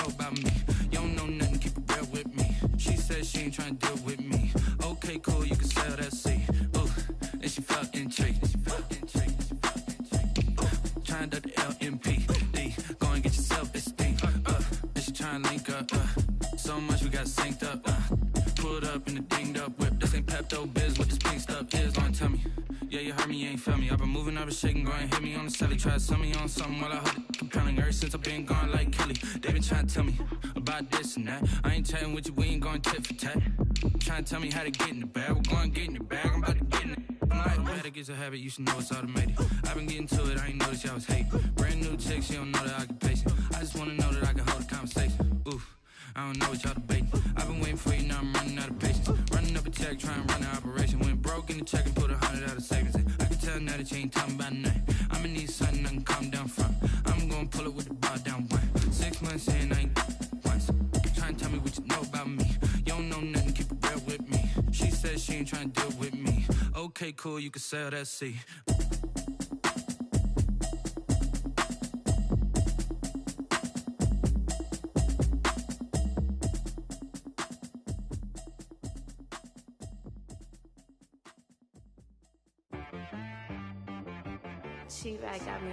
know about me. You don't know nothing, keep it real with me. She said she ain't trying to deal with me. Okay, cool, you can sell that seat. Ooh, and she felt intrigued. Trying to the LMPD. Go and get yourself esteem. And she trying to link up. So much we got synced up. Pulled up in the dinged up whip. This ain't Pepto-Biz, what this pink stuff is. Don't tell me. Yeah, you heard me, you ain't felt me. I've been moving, I've been shaking, go and hit me on the celly. Try to sell me on something while I hold it compelling. Ever since I've been gone like Kelly, they been trying to tell me about this and that. I ain't chatting with you, we ain't going tit for tat. Trying to tell me how to get in the bag, we're going to get in the bag, I'm about to get in it. I'm like, better get a habit, you should know it's automated. I've been getting to it, I ain't noticed y'all was hating. Brand new chick, she don't know the occupation. I just wanna know that I can hold a conversation. Oof, I don't know what y'all debating. I've been waiting for you, now I'm running out of patience. Running up a check, trying to run an operation. Went broke in the check and put 100 out of savings in. I can tell now that you ain't talking about nothing. I'ma need something I can calm down from. I'm gonna pull it with the bar down one. 6 months in, I ain't once. Trying to tell me what you know about me. You don't know nothing, keep it real with me. She said she ain't trying to deal with me. Okay, cool, you can sell that seat. She right got me.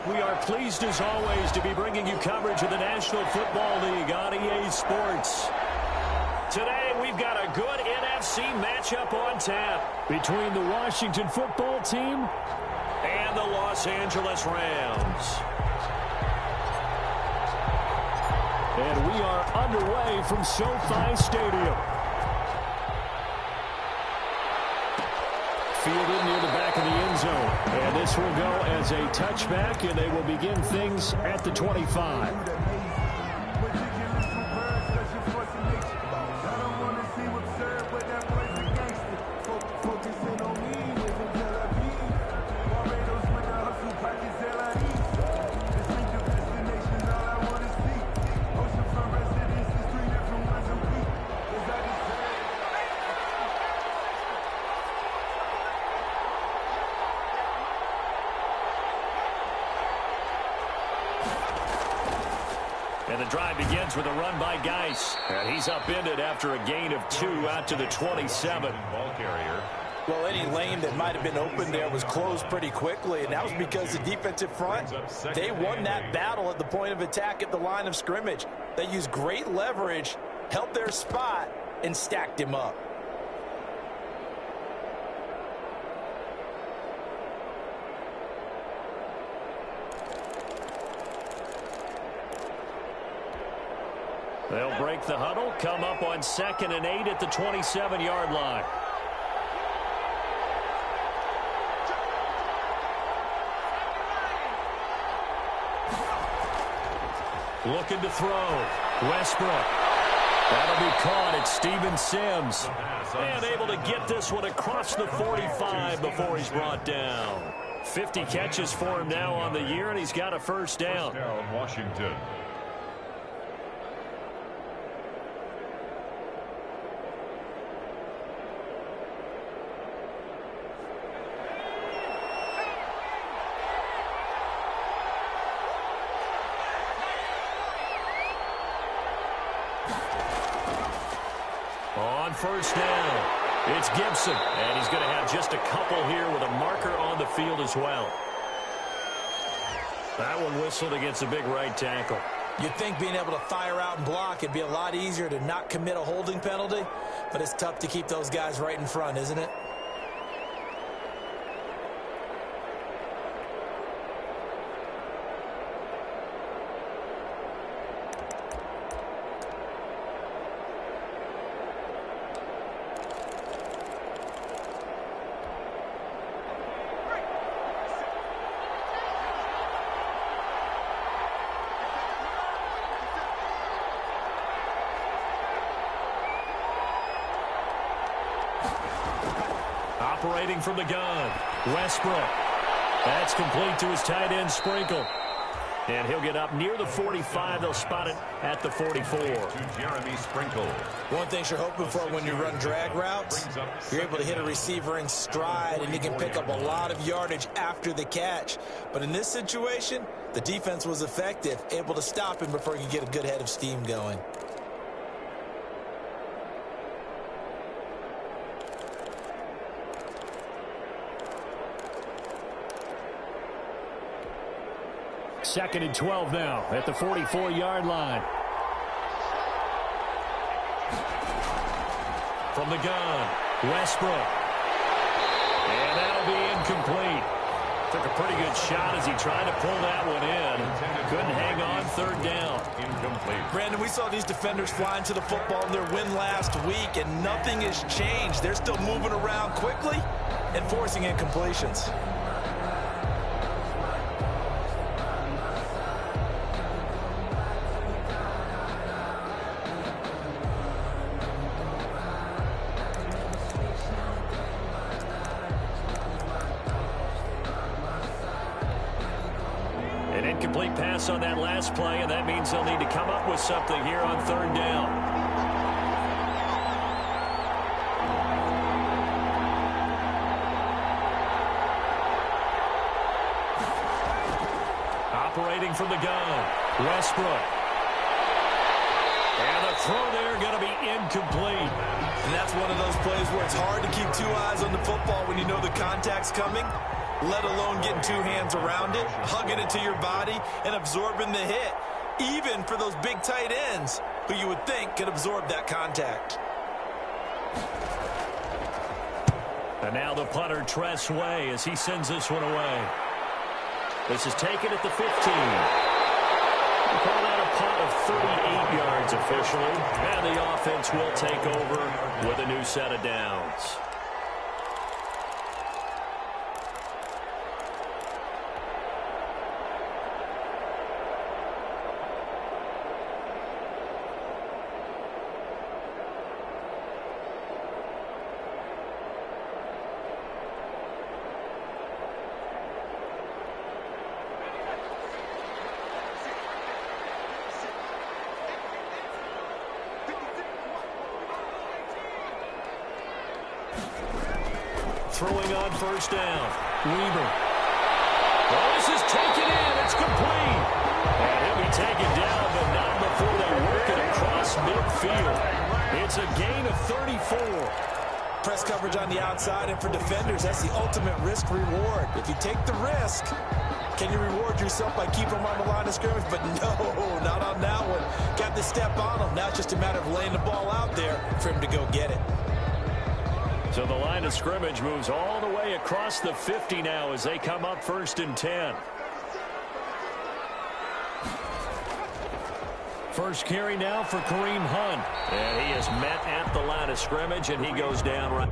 We are pleased as always to be bringing you coverage of the National Football League on EA Sports. Today we've got a good NFC matchup on tap between the Washington football team and the Los Angeles Rams. And we are underway from SoFi Stadium. Fielded near the back of the end zone. And this will go as a touchback, and they will begin things at the 25. And the drive begins with a run by Geis. And he's upended after a gain of 2 out to the 27. Ball carrier. Well, any lane that might have been open there was closed pretty quickly, and that was because the defensive front, they won that battle at the point of attack at the line of scrimmage. They used great leverage, held their spot, and stacked him up. They'll break the huddle, come up on 2nd and 8 at the 27-yard line. Looking to throw. Westbrook. That'll be caught at Steven Sims. And able to get this one across the 45 before he's brought down. 50 catches for him now on the year, and he's got a first down. Washington. On first down, it's Gibson, and he's going to have just a couple here with a marker on the field as well. That one whistled against a big right tackle. You'd think being able to fire out and block, it'd be a lot easier to not commit a holding penalty, but it's tough to keep those guys right in front, isn't it? Operating from the gun, Westbrook. That's complete to his tight end, Sprinkle. And he'll get up near the 45. They'll spot it at the 44. To Jeremy Sprinkle. One thing you're hoping for when you run drag routes, you're able to hit a receiver in stride, and you can pick up a lot of yardage after the catch. But in this situation, the defense was effective, able to stop him before he could get a good head of steam going. Second and 12 now at the 44-yard line. From the gun, Westbrook. And that'll be incomplete. Took a pretty good shot as he tried to pull that one in. Couldn't hang on, third down. Incomplete. Brandon, we saw these defenders flying to the football in their win last week, and nothing has changed. They're still moving around quickly and forcing incompletions. Incomplete pass on that last play, and that means they'll need to come up with something here on third down. Operating from the gun, Westbrook. And the throw there going to be incomplete. And that's one of those plays where it's hard to keep two eyes on the football when you know the contact's coming, let alone getting two hands around it, hugging it to your body, and absorbing the hit, even for those big tight ends who you would think could absorb that contact. And now the punter, Tress Way, as he sends this one away. This is taken at the 15. We call that a punt of 38 yards officially, and the offense will take over with a new set of downs. Throwing on first down, Weaver. Oh, this is taken in. It's complete. And he'll be taken down, but not before they work it across midfield. It's a gain of 34. Press coverage on the outside, and for defenders, that's the ultimate risk-reward. If you take the risk, can you reward yourself by keeping them on the line of scrimmage? But no, not on that one. Got the step on them. Now it's just a matter of laying the ball out there for him to go get it. So the line of scrimmage moves all the way across the 50 now as they come up first and 10. First carry now for Kareem Hunt. And he is met at the line of scrimmage, and he goes down right.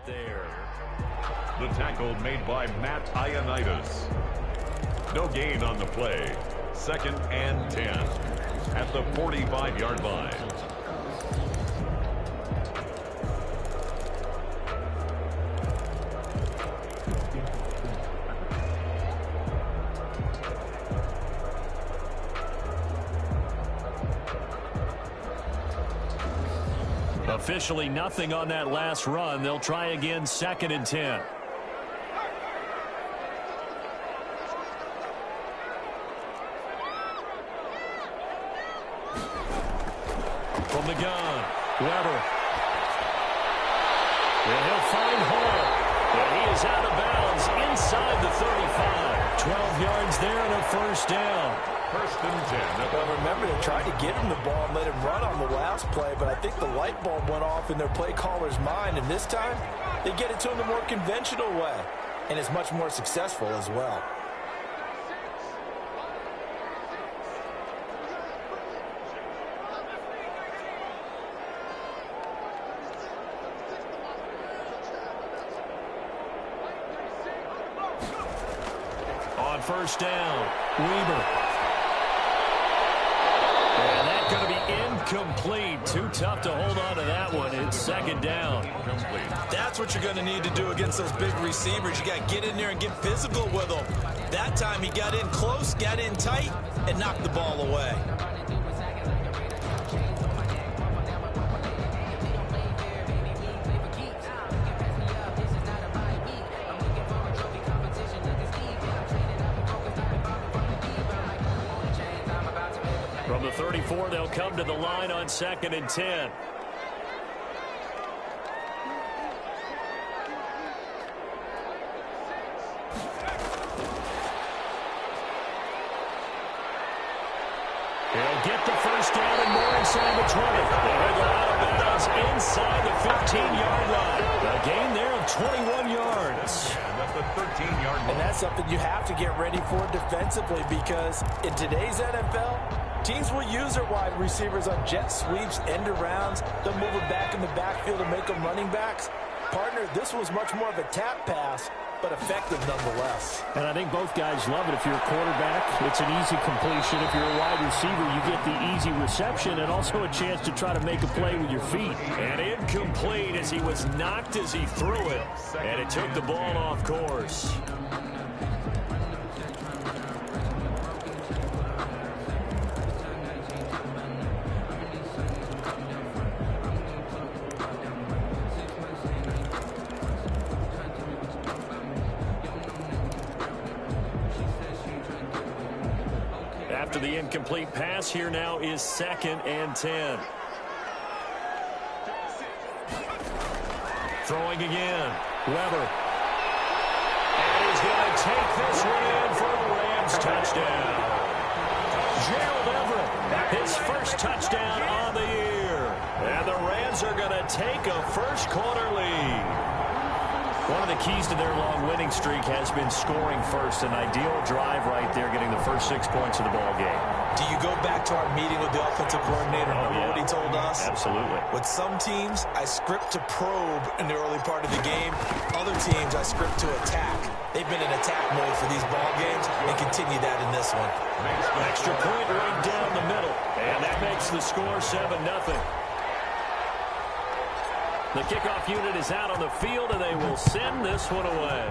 There. The tackle made by Matt Ioannidis. No gain on the play. Second and 10 at the 45-yard line. Officially nothing on that last run. They'll try again, second and 10. From the gun, Weber. And he'll find Hall. And he is out of bounds inside the 35. 12 yards there and a first down. First and 10. Well, remember, they tried to give him the ball and let him run on the last play, but I think the light bulb went off in their play caller's mind, and this time they get it to him the more conventional way. and is much more successful as well. On first down, Weber. And that's going to be incomplete. Too tough to hold on to that one. It's second down. That's what you're going to need to do against those big receivers. You got to get in there and get physical with them. That time he got in close, got in tight, and knocked the ball away. From the 34, they'll come to the line on 2nd and 10. He'll get the first down and more inside the 20. They'll go out of bounds inside the 15-yard line. A gain there of 21 yards. That's a 13-yard line. And that's something you have to get ready for defensively, because in today's NFL, teams will use their wide receivers on jet sweeps, end arounds. They'll move it back in the backfield and make them running backs. Partner, this was much more of a tap pass, but effective nonetheless. And I think both guys love it. If you're a quarterback, it's an easy completion. If you're a wide receiver, you get the easy reception and also a chance to try to make a play with your feet. And incomplete as he was knocked as he threw it. And it took the ball off course. After the incomplete pass, here now is 2nd and 10. Throwing again. Weber. And he's going to take this one in for a Rams touchdown. Gerald Everett, his first touchdown on the year. And the Rams are going to take a first-quarter lead. One of the keys to their long winning streak has been scoring first. An ideal drive right there, getting the first 6 points of the ball game. Do you go back to our meeting with the offensive coordinator? Remember what he told us? Absolutely. With some teams, I script to probe in the early part of the game. Other teams, I script to attack. They've been in attack mode for these ball games and continue that in this one. Extra point right down the middle. And that makes the score 7-0. The kickoff unit is out on the field, and they will send this one away.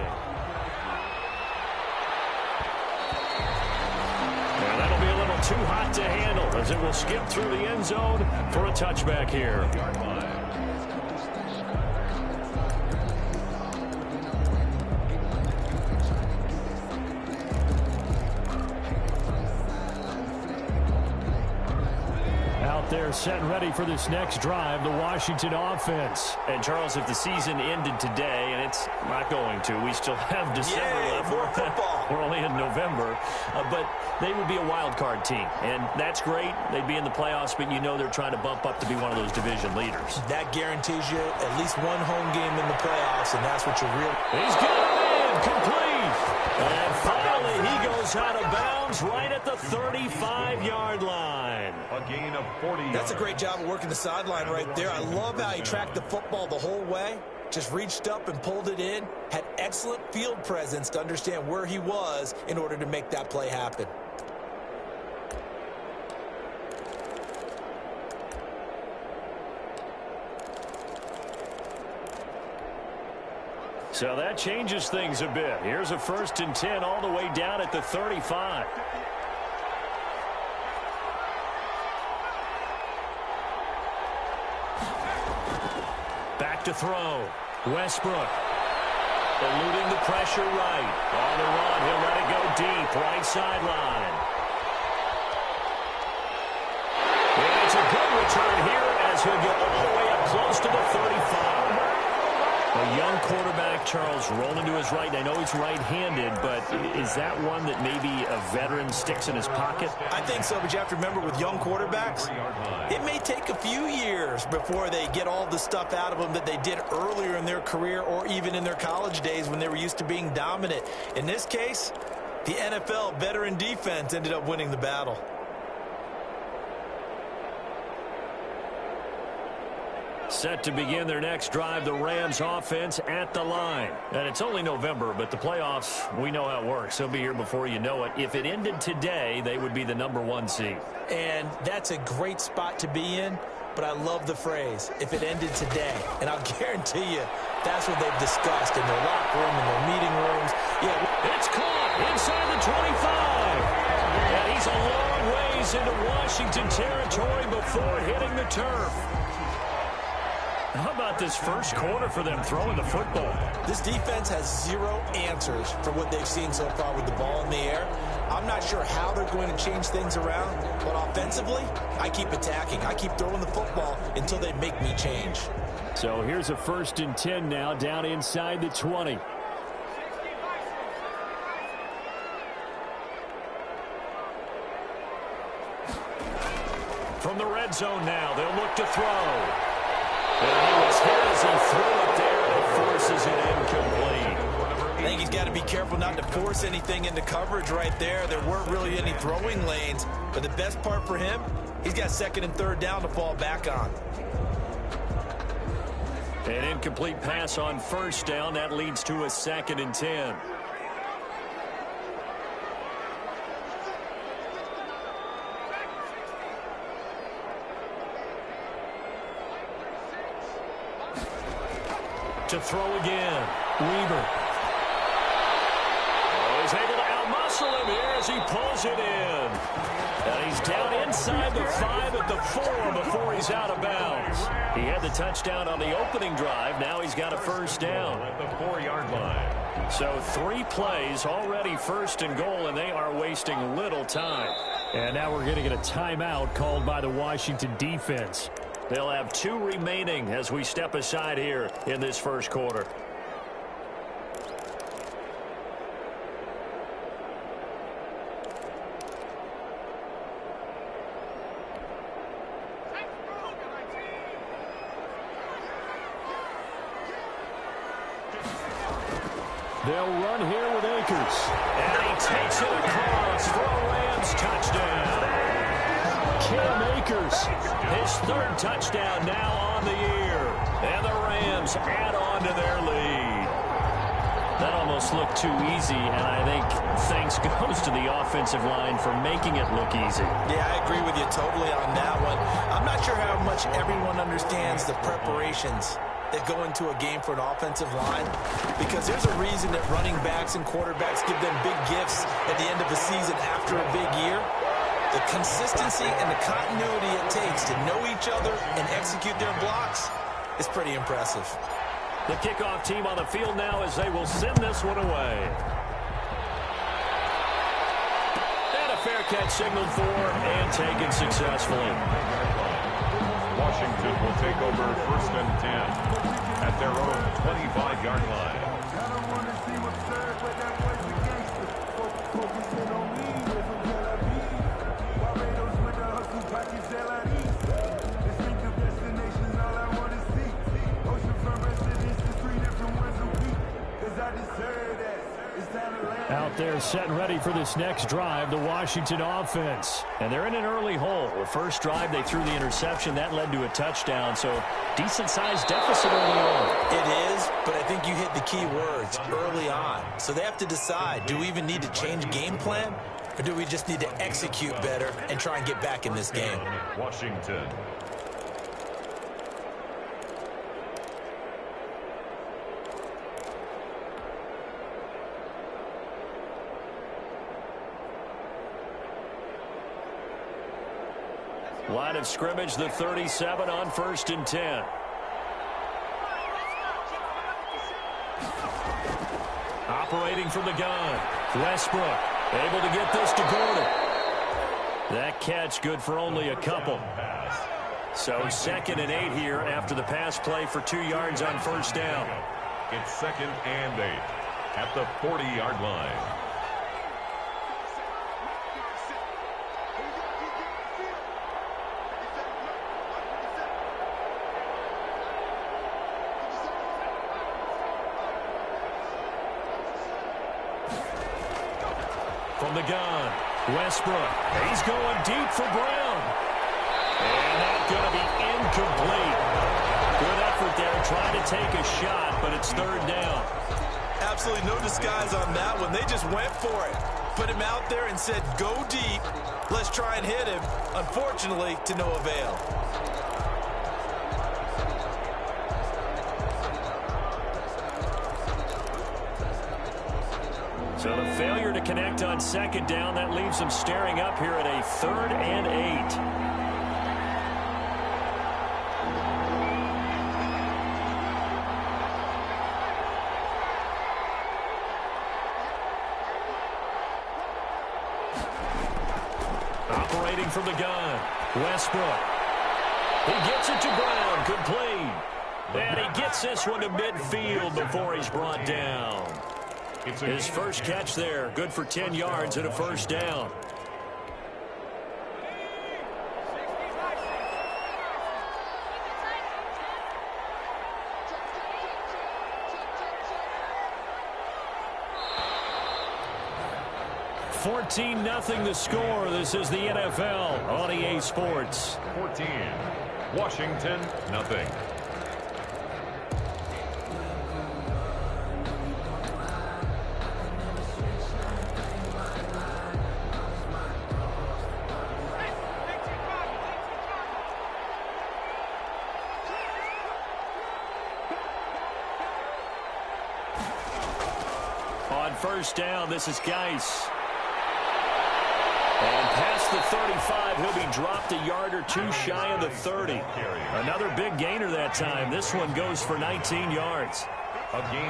And that'll be a little too hot to handle as it will skip through the end zone for a touchback here. They're set and ready for this next drive, the Washington offense. And, Charles, if the season ended today, and it's not going to, we still have December left. More football. We're only in November. But they would be a wild card team, and that's great. They'd be in the playoffs, but you know they're trying to bump up to be one of those division leaders. That guarantees you at least one home game in the playoffs, and that's what you're really... He's got it in, complete. And finally, he goes out of bounds right at the 35-yard line. A gain of 40 yards. That's a great job of working the sideline right there. I love how he tracked the football the whole way. Just reached up and pulled it in. Had excellent field presence to understand where he was in order to make that play happen. So that changes things a bit. Here's a 1st and 10 all the way down at the 35. Back to throw. Westbrook. Eluding the pressure right. On the run, he'll let it go deep. Right sideline. And it's a good return here as he'll get all the way up close to the 35. A young quarterback, Charles, rolling to his right. I know he's right-handed, but is that one that maybe a veteran sticks in his pocket? I think so, but you have to remember with young quarterbacks, it may take a few years before they get all the stuff out of them that they did earlier in their career or even in their college days when they were used to being dominant. In this case, the NFL veteran defense ended up winning the battle. Set to begin their next drive, the Rams offense at the line. And it's only November, but the playoffs, we know how it works. They'll be here before you know it. If it ended today, they would be the #1 seed. And that's a great spot to be in, but I love the phrase, if it ended today. And I'll guarantee you, that's what they've discussed in their locker room, in their meeting rooms. Yeah, it's caught inside the 25. And he's a long ways into Washington territory before hitting the turf. How about this first quarter for them throwing the football? This defense has zero answers for what they've seen so far with the ball in the air. I'm not sure how they're going to change things around, but offensively, I keep attacking. I keep throwing the football until they make me change. So here's a 1st and 10 now, down inside the 20. From the red zone now, they'll look to throw. And he was hit as he threw it there, and it forces it incomplete. I think he's got to be careful not to force anything into coverage right there. There weren't really any throwing lanes, but the best part for him, he's got 2nd and 3rd down to fall back on. An incomplete pass on 1st down. That leads to a 2nd and 10. To throw again. Weaver. Oh, he's able to outmuscle him here as he pulls it in. And he's down inside the 5 at the 4 before he's out of bounds. He had the touchdown on the opening drive. Now he's got a 1st down. At the 4-yard line. So 3 plays, already 1st and goal, and they are wasting little time. And now we're going to get a timeout called by the Washington defense. They'll have 2 remaining as we step aside here in this first quarter. They'll run here with Akers. And he takes it across for a Rams touchdown. Cam Akers, his 3rd touchdown now on the year. And the Rams add on to their lead. That almost looked too easy, and I think thanks goes to the offensive line for making it look easy. Yeah, I agree with you totally on that one. I'm not sure how much everyone understands the preparations that go into a game for an offensive line, because there's a reason that running backs and quarterbacks give them big gifts at the end of a season after a big year. The consistency and the continuity it takes to know each other and execute their blocks is pretty impressive. The kickoff team on the field now as they will send this one away. And a fair catch signaled for and taken successfully. Washington will take over 1st and 10 at their own 25-yard line. Out there set and ready for this next drive, the Washington offense. And they're in an early hole. The first drive, they threw the interception. That led to a touchdown, so decent-sized deficit early on. It is, but I think you hit the key words, early on. So they have to decide, do we even need to change game plan, or do we just need to execute better and try and get back in this game? Washington. Line of scrimmage, the 37 on 1st and 10. Operating from the gun. Westbrook able to get this to Gordon. That catch good for only a couple. So 2nd and 8 here after the pass play for 2 yards on 1st down. It's 2nd and 8 at the 40-yard line. From the gun, Westbrook. He's going deep for Brown. And that's going to be incomplete. Good effort there trying to take a shot, but it's 3rd down. Absolutely no disguise on that one. They just went for it. Put him out there and said, go deep. Let's try and hit him. Unfortunately, to no avail. So the failure to connect on 2nd down, that leaves them staring up here at a 3rd and 8. Operating from the gun, Westbrook. He gets it to Brown, complete. And he gets this one to midfield before he's brought down. His first catch there, good for 10 yards and a 1st down. (14-0) the score. This is the NFL on EA Sports. 14, Washington, 0. On 1st down, this is Geis. And past the 35, he'll be dropped a yard or two shy of the 30. Another big gainer that time. This one goes for 19 yards.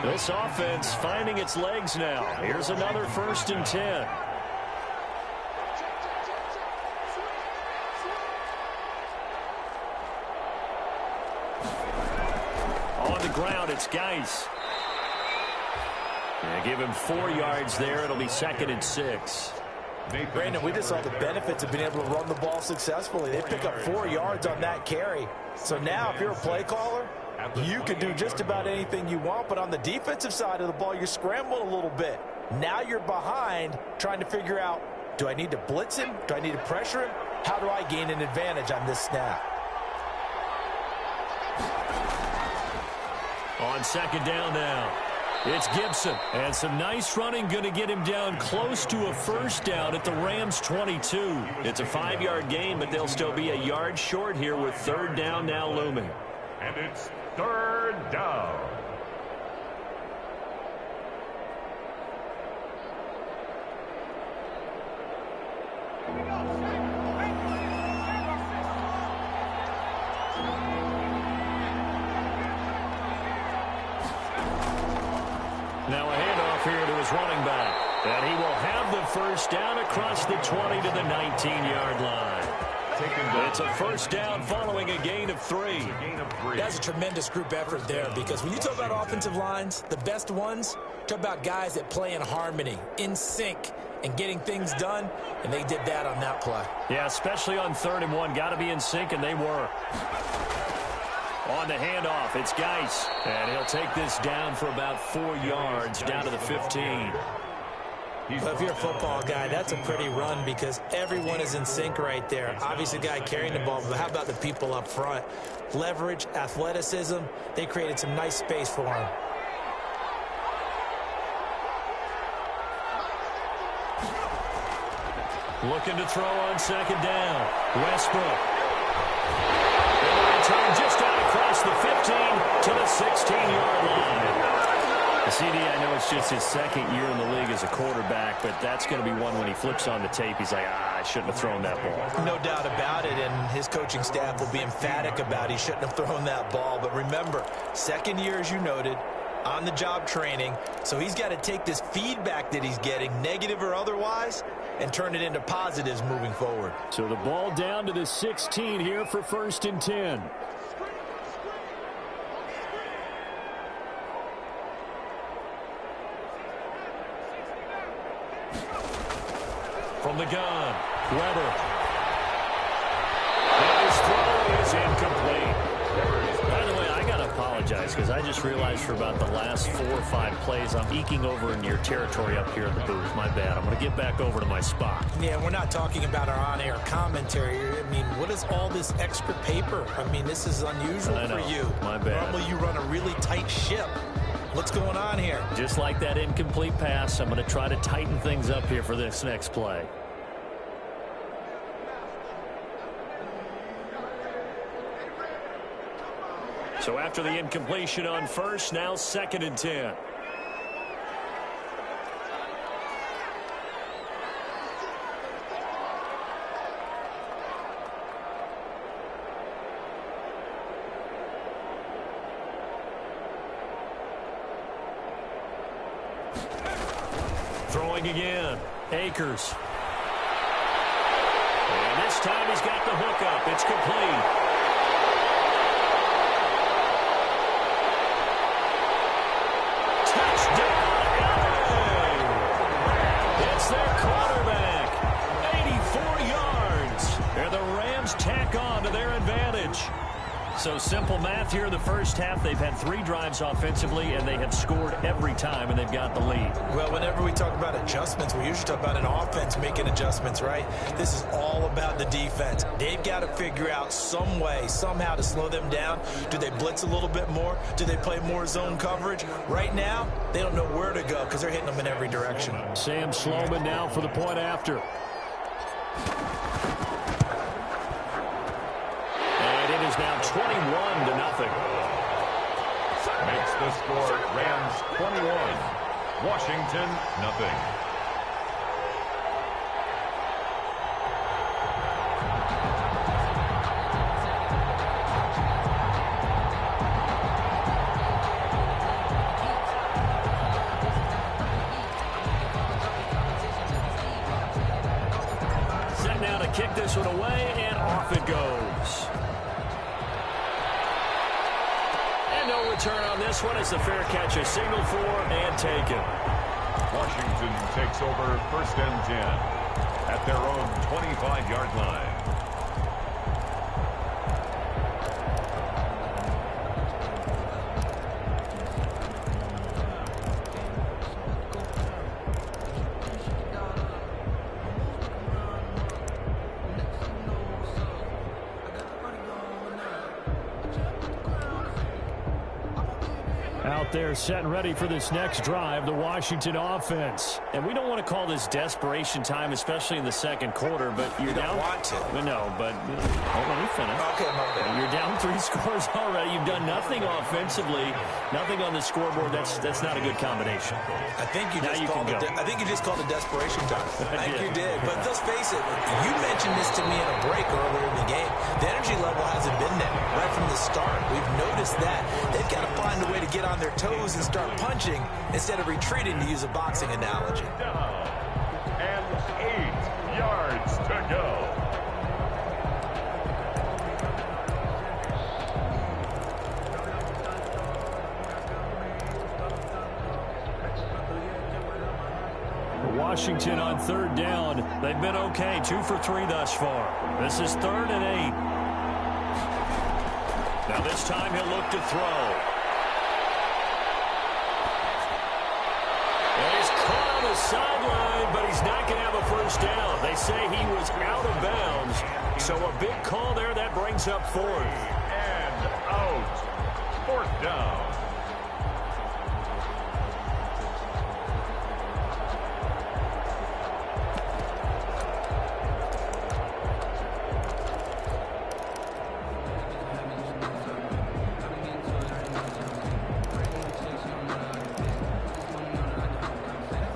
This offense finding its legs now. Here's another 1st and 10. On the ground, it's Geis. Yeah, give him 4 yards there. It'll be 2nd and 6. Brandon, we just saw the benefits of being able to run the ball successfully. They pick up 4 yards on that carry. So now if you're a play caller, you can do just about anything you want. But on the defensive side of the ball, you're scrambling a little bit. Now you're behind trying to figure out, do I need to blitz him? Do I need to pressure him? How do I gain an advantage on this snap? On 2nd down now. It's Gibson, and some nice running going to get him down close to a 1st down at the Rams' 22. It's a 5-yard gain, but they'll still be a yard short here with 3rd down now looming. And it's 3rd down. Now a handoff here to his running back. And he will have the 1st down across the 20 to the 19-yard line. It's a 1st down following a gain of 3. That's a tremendous group effort there, because when you talk about offensive lines, the best ones, talk about guys that play in harmony, in sync, and getting things done, and they did that on that play. Yeah, especially on 3rd and 1. Got to be in sync, and they were. On the handoff, it's Geis. And he'll take this down for about 4 yards, down to the 15. Well, if you're a football guy, that's a pretty run, because everyone is in sync right there. Obviously, the guy carrying the ball, but how about the people up front? Leverage, athleticism, they created some nice space for him. Looking to throw on 2nd down. Westbrook. And the return just out across the 15 to the 16-yard line. CD, I know it's just his 2nd year in the league as a quarterback, but that's going to be one when he flips on the tape, he's like, I shouldn't have thrown that ball. No doubt about it, and his coaching staff will be emphatic about he shouldn't have thrown that ball. But remember, 2nd year, as you noted, on-the-job training, so he's got to take this feedback that he's getting, negative or otherwise, and turn it into positives moving forward. So the ball down to the 16 here for 1st and 10. from the gun. Weber. And his throw is incomplete. By the way, I got to apologize because I just realized for about the last 4 or 5 plays, I'm eking over into your territory up here in the booth. My bad. I'm going to get back over to my spot. Yeah, we're not talking about our on-air commentary. I mean, what is all this extra paper? I mean, this is unusual for you. My bad. Normally you run a really tight ship. What's going on here? Just like that incomplete pass, I'm going to try to tighten things up here for this next play. So after the incompletion on first, now 2nd and 10. Throwing again. Akers. And this time he's got the hook up. It's complete. Their quarterback, 84 yards. And the Rams tack on to their advantage. So simple math here in the first half. They've had 3 drives offensively, and they have scored every time, and they've got the lead. Well, whenever we talk about adjustments, we usually talk about an offense making adjustments, right? This is all about the defense. They've got to figure out some way, somehow to slow them down. Do they blitz a little bit more? Do they play more zone coverage? Right now, they don't know where to go because they're hitting them in every direction. Sam Sloman now for the point after. And it is now 21-0. Makes the score Rams 21, Washington nothing. Set now to kick this one away, and off it goes. No return on this one. It's a fair catch, a signal for and taken. Washington takes over 1st and 10 at their own 25-yard line. Out there set and ready for this next drive, the Washington offense. And we don't want to call this desperation time, especially in the second quarter, but you're down. You don't want to. No, but hold on, let me finish. Okay, my bad. You're down 3 scores already. You've done nothing offensively, nothing on the scoreboard. That's not a good combination. I think you just called it desperation time. I think you did. But let's face it, you mentioned this to me in a break earlier in the game. The energy level hasn't been there right from the start. We've noticed that. They've got to find a way to get on their toes and start punching instead of retreating, to use a boxing analogy. Down and 8 yards to go. Washington on 3rd down. They've been okay, 2 for 3 thus far. This is 3rd and 8. Now this time he'll look to throw. And he's caught on the sideline, but he's not going to have a first down. They say he was out of bounds. So a big call there. That brings up 4th. And out. 4th down.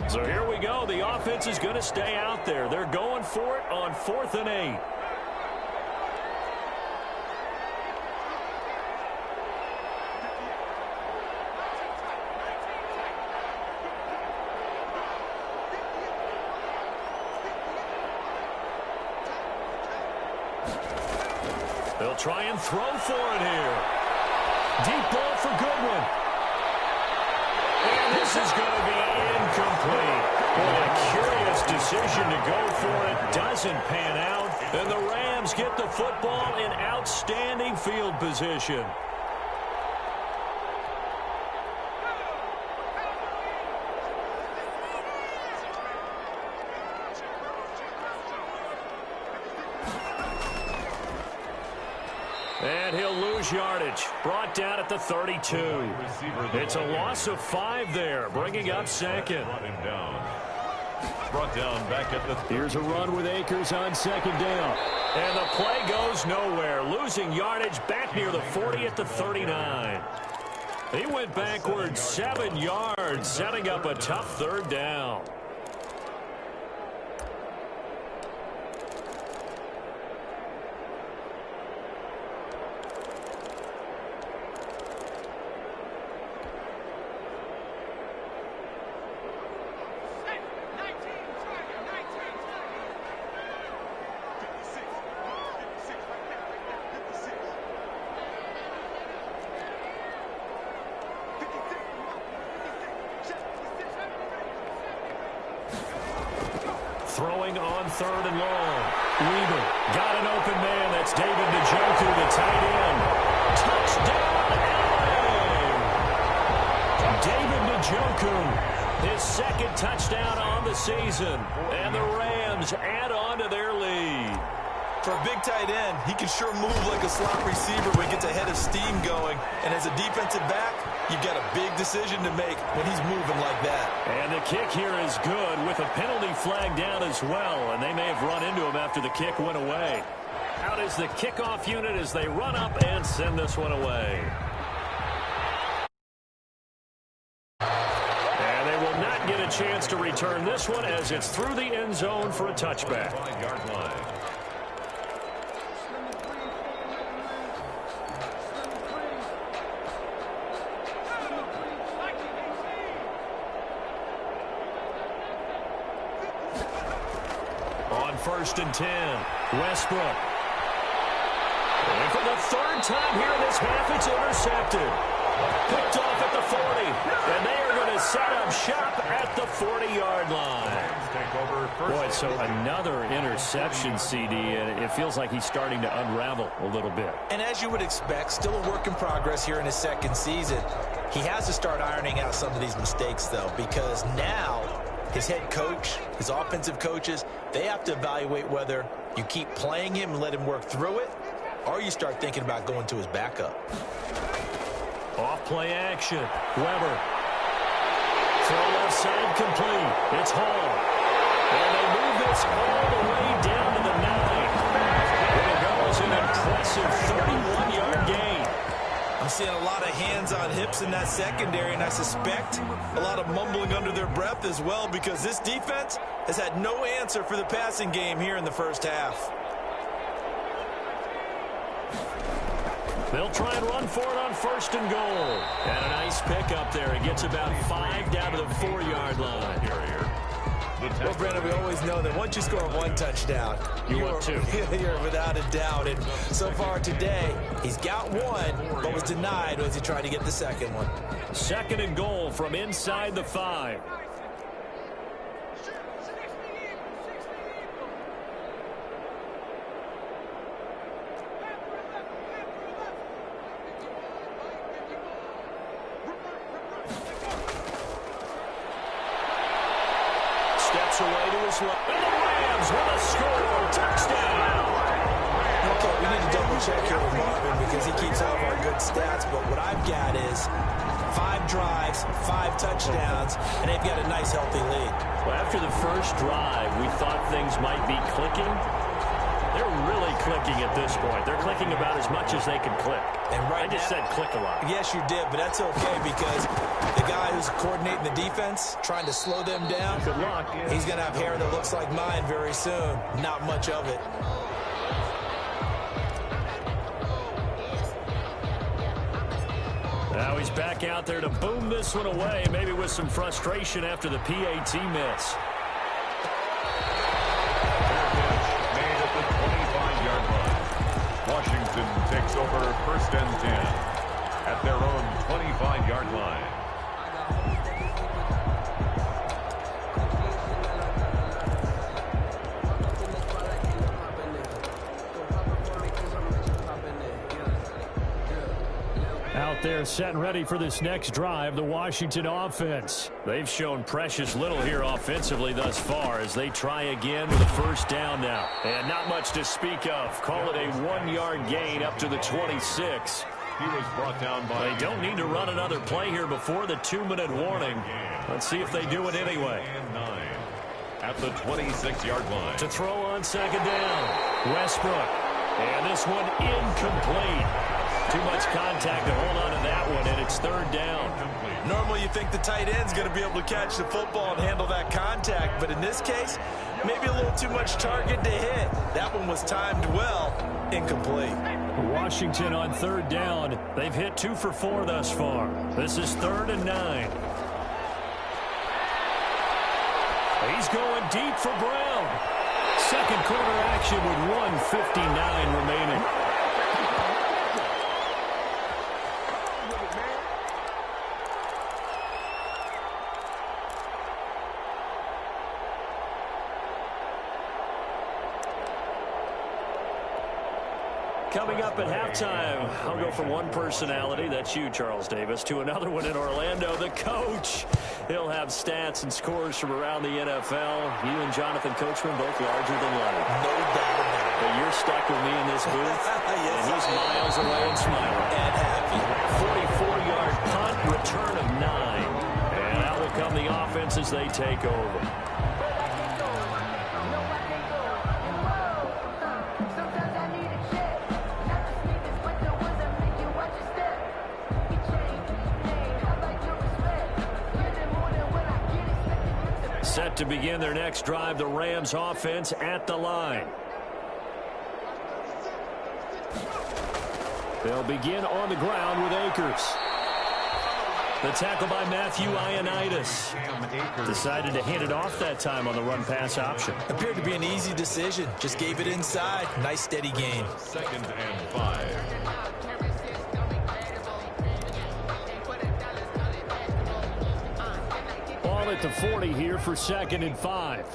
So here we go. The offense is going to stay out there. They're going for it on 4th and 8. They'll try and throw for it here. Deep ball for Goodwin. And this is going to be incomplete. What a curious decision to go for it. Doesn't pan out. And the Rams get the football in outstanding field position. And he'll lose yardage. Brought down at the 32. It's a loss of 5 there, bringing up second. Brought down back at the... Here's a run with Akers on second down. And the play goes nowhere. Losing yardage back near the 40 at the 39. He went backwards 7 yards, setting up a tough third down. Throwing on 3rd and long. Weaver got an open man. That's David Njoku, the tight end. Touchdown, LA! David Njoku, his 2nd touchdown on the season. And the Rams add on to their lead. For a big tight end, he can sure move like a slot receiver when he gets a head of steam going. And as a defensive back, you've got a big decision to make when he's moving like that. And the kick here is good with a penalty flag down as well. And they may have run into him after the kick went away. Out is the kickoff unit as they run up and send this one away. And they will not get a chance to return this one as it's through the end zone for a touchback. 5-yard line. On 1st and 10, Westbrook. And for the 3rd time here in this half, it's intercepted. Picked off at the 40. And they are going to set up shop at the 40-yard line. Boy, so another interception, CD, and it feels like he's starting to unravel a little bit. And as you would expect, still a work in progress here in his 2nd season. He has to start ironing out some of these mistakes, though, because now his head coach, his offensive coaches, they have to evaluate whether you keep playing him and let him work through it, or you start thinking about going to his backup. Off play action. Weber. Throw left side complete. It's Hall. And they move this all the way down to the 9. And it goes an impressive 31-yard gain. I'm seeing a lot of hands on hips in that secondary, and I suspect a lot of mumbling under their breath as well, because this defense has had no answer for the passing game here in the first half. They'll try and run for it on 1st and goal. And a nice pickup there. It gets about 5 down to the 4-yard line. Well, Brandon, we always know that once you score 1 touchdown, you're without a doubt. And so far today, he's got 1, but was denied as he tried to get the 2nd one. 2nd and goal from inside the 5. Steps away to his left. And the Rams with a score. Touchdown. Okay, we need to double check here with Marvin because he keeps all of our good stats. But what I've got is 5 drives, 5 touchdowns, and they've got a nice, healthy lead. Well, after the first drive, we thought things might be clicking. They're really clicking at this point. They're clicking about as much as they can click. And right I just said click a lot. Yes, you did, but that's okay because the guy who's coordinating the defense, trying to slow them down, Good luck. He's going to have hair that looks like mine very soon. Not much of it. Now he's back out there to boom this one away, maybe with some frustration after the PAT miss. Made at the 25-yard line. Washington takes over 1st and 10 at their own 25-yard line. set and ready for this next drive, the Washington offense. They've shown precious little here offensively thus far as they try again with a first down now. And not much to speak of. Call it a 1-yard gain up to the 26. He was brought down by... They don't need to run another play here before the 2-minute warning. Let's see if they do it anyway. And 9 at the 26-yard line. To throw on second down, Westbrook. And this one incomplete. Too much contact to hold on to that one, and it's third down. Normally you think the tight end's going to be able to catch the football and handle that contact, but in this case, maybe a little too much target to hit. That one was timed well, incomplete. Washington on third down. They've hit 2 for 4 thus far. This is 3rd and 9. He's going deep for Brown. Second quarter action with 1:59 remaining. Coming up at halftime, I'll go from one personality, that's you, Charles Davis, to another one in Orlando, the coach. He'll have stats and scores from around the NFL. You and Jonathan Coachman both larger than life. No doubt about it. But you're stuck with me in this booth, Yes, and he's miles away and smiling. And happy. 44-yard punt, return of 9. And out will come the offense as they take over. Set to begin their next drive, the Rams offense at the line. They'll begin on the ground with Akers. The tackle by Matthew Ioannidis. Decided to hand it off that time on the run-pass option. Appeared to be an easy decision. Just gave it inside. Nice steady gain. 2nd and 5. Ball at the 40 here for 2nd and 5.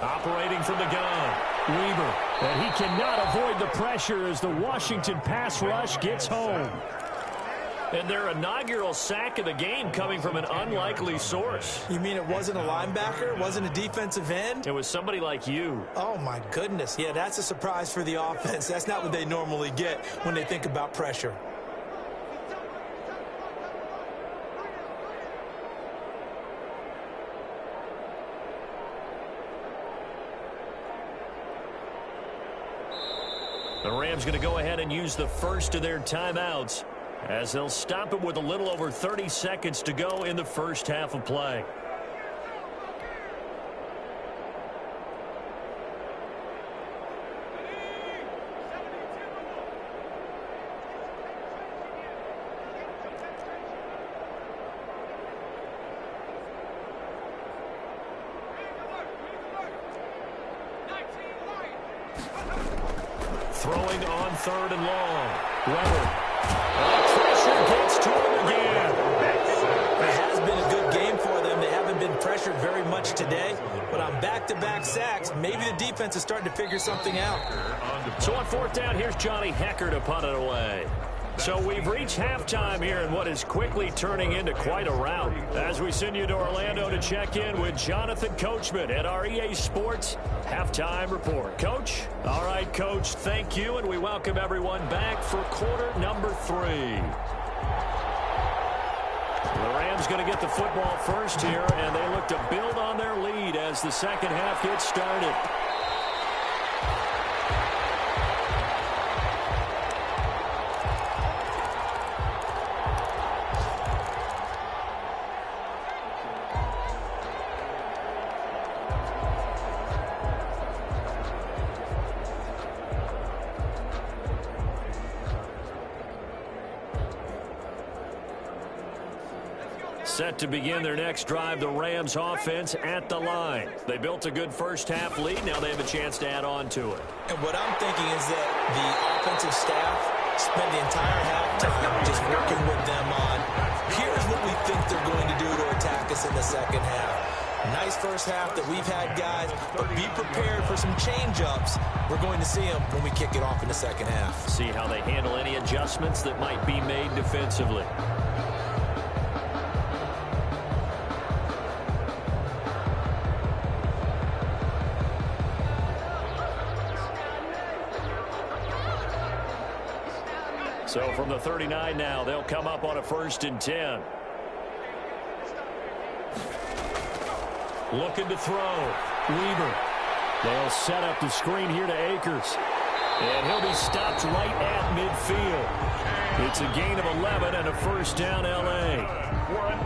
Operating from the gun, Weaver. And he cannot avoid the pressure as the Washington pass rush gets home. And their inaugural sack of the game coming from an unlikely source. You mean it wasn't a linebacker? It wasn't a defensive end? It was somebody like you. Oh, my goodness. Yeah, that's a surprise for the offense. That's not what they normally get when they think about pressure. The Rams going to go ahead and use the first of their timeouts, as they'll stop it with a little over 30 seconds to go in the first half of play. Throwing on 3rd and long. Weber. Pressure gets to him again. It has been a good game for them. They haven't been pressured very much today, but on back-to-back sacks, maybe the defense is starting to figure something out. So on 4th down, here's Johnny Hecker to punt it away. So we've reached halftime here in what is quickly turning into quite a rout. As we send you to Orlando to check in with Jonathan Coachman at our EA Sports Halftime Report. Coach? All right, Coach, thank you, and we welcome everyone back for quarter number 3. The Rams going to get the football first here, and they look to build on their lead as the second half gets started. Set to begin their next drive, the Rams offense at the line. They built a good first half lead. Now they have a chance to add on to it. And what I'm thinking is that the offensive staff spent the entire halftime just working with them on nice first half that we've had, guys, but be prepared for some change-ups. We're going to see them when we kick it off in the second half. See how they handle any adjustments that might be made defensively. So from the 39 now, they'll come up on a 1st and 10. Looking to throw. Weaver. They'll set up the screen here to Akers. And he'll be stopped right at midfield. It's a gain of 11 and a 1st down, L.A.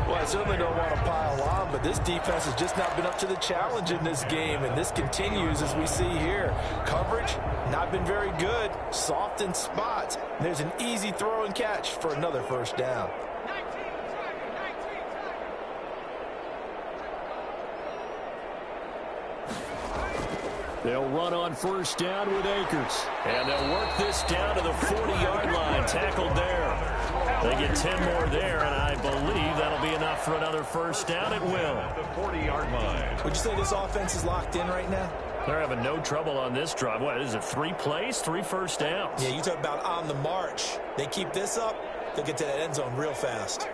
Well, I certainly don't want to pile on, but this defense has just not been up to the challenge in this game, and this continues as we see here. Coverage, not been very good. Soft in spots. There's an easy throw and catch for another 1st down. They'll run on 1st down with Akers. And they'll work this down to the 40-yard line. Tackled there. They get 10 more there, and I believe that'll be enough for another 1st down at will. The 40-yard line. Would you say this offense is locked in right now? They're having no trouble on this drive. What is it, 3 plays, 3 1st downs? Yeah, you talk about on the march. They keep this up, they'll get to that end zone real fast.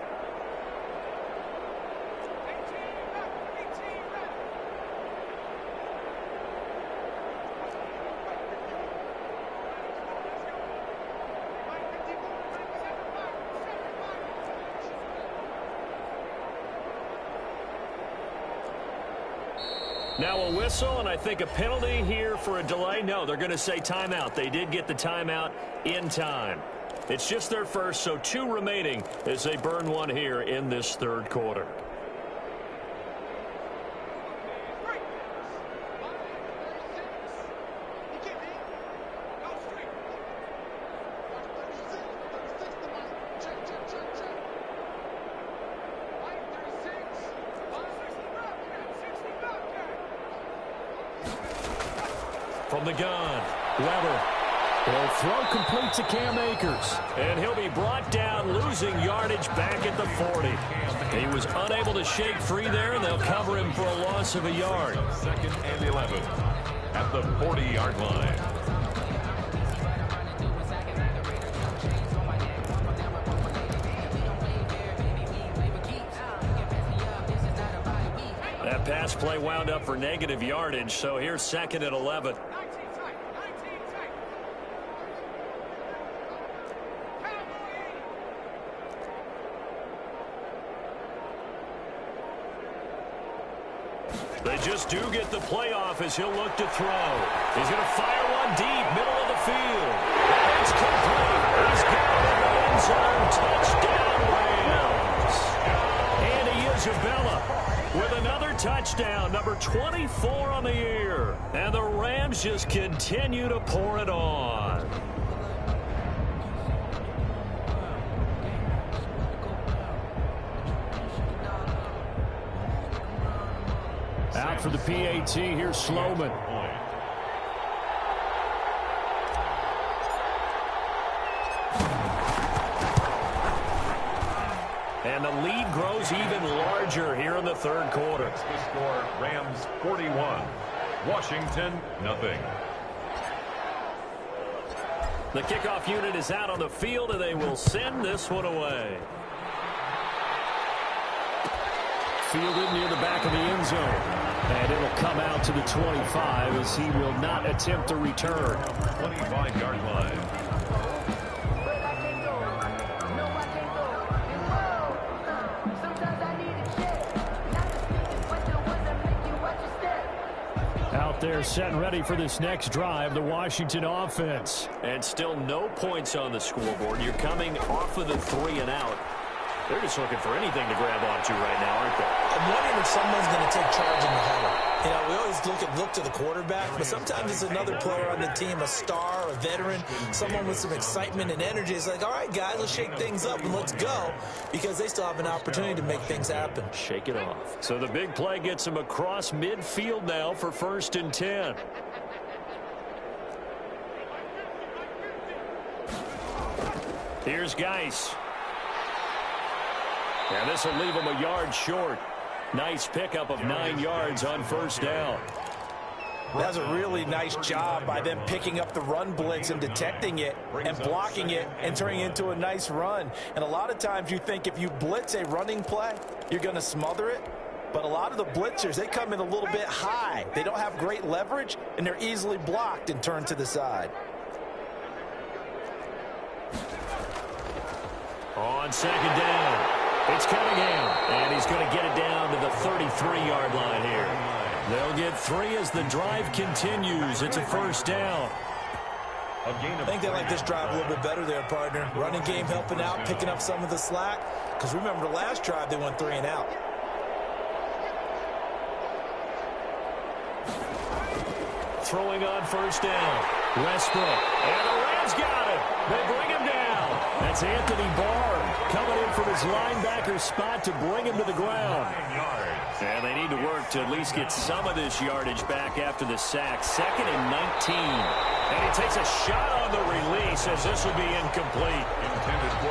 Now a whistle, and I think a penalty here for a delay. No, they're going to say timeout. They did get the timeout in time. It's just their first, so 2 remaining as they burn 1 here in this 3rd quarter. From the gun, Weber will throw complete to Cam Akers. And he'll be brought down, losing yardage back at the 40. He was unable to shake free there, and they'll cover him for a loss of a yard. 2nd and 11 at the 40-yard line. That pass play wound up for negative yardage, so here's 2nd and 11. They just do get the playoff as he'll look to throw. He's going to fire one deep, middle of the field. It's complete. He's got it in the end zone. Touchdown, Rams. Andy Isabella with another touchdown, number 24 on the year. And the Rams just continue to pour it on. Out for the PAT, here's Sloman. And the lead grows even larger here in the 3rd quarter. The score, Rams 41, Washington nothing. The kickoff unit is out on the field, and they will send this one away. Fielded near the back of the end zone. And it'll come out to the 25 as he will not attempt a return. 25-yard line. Out there set and ready for this next drive, the Washington offense. And still no points on the scoreboard. You're coming off of the 3 and out. They're just looking for anything to grab onto right now, aren't they? I'm wondering if someone's going to take charge in the huddle. You know, we always look to the quarterback, but sometimes it's another player on the team, a star, a veteran, someone with some excitement and energy. It's like, all right, guys, let's shake things up and let's go, because they still have an opportunity to make things happen. Shake it off. So the big play gets him across midfield now for 1st and 10. Here's Geis. And this will leave him a yard short. Nice pickup of 9 yards on first down. That's a really nice job by them picking up the run blitz and detecting it and blocking it and turning it into a nice run. And a lot of times you think if you blitz a running play, you're going to smother it. But a lot of the blitzers, they come in a little bit high. They don't have great leverage, and they're easily blocked and turned to the side. On second down, it's Cunningham, and he's going to get it down to the 33-yard line here. They'll get 3 as the drive continues. It's a first down. I think they like this drive a little bit better there, partner. Running game helping out, picking up some of the slack. Because remember, the last drive, they went 3 and out. Throwing on first down. Westbrook. And the Rams got him. They bring him down. That's Anthony Barr coming in from his linebacker spot to bring him to the ground. And they need to work to at least get some of this yardage back after the sack. 2nd and 19. And he takes a shot on the release as this will be incomplete.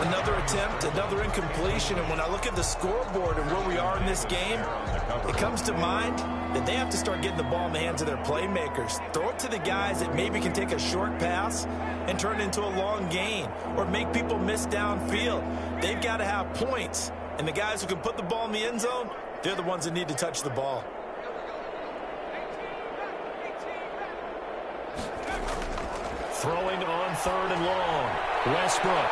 Another attempt, another incompletion. And when I look at the scoreboard and where we are in this game, it comes to mind that they have to start getting the ball in the hands of their playmakers. Throw it to the guys that maybe can take a short pass and turn it into a long gain or make people miss downfield. They've got to have points. And the guys who can put the ball in the end zone, they're the ones that need to touch the ball. Throwing on 3rd and long. Westbrook.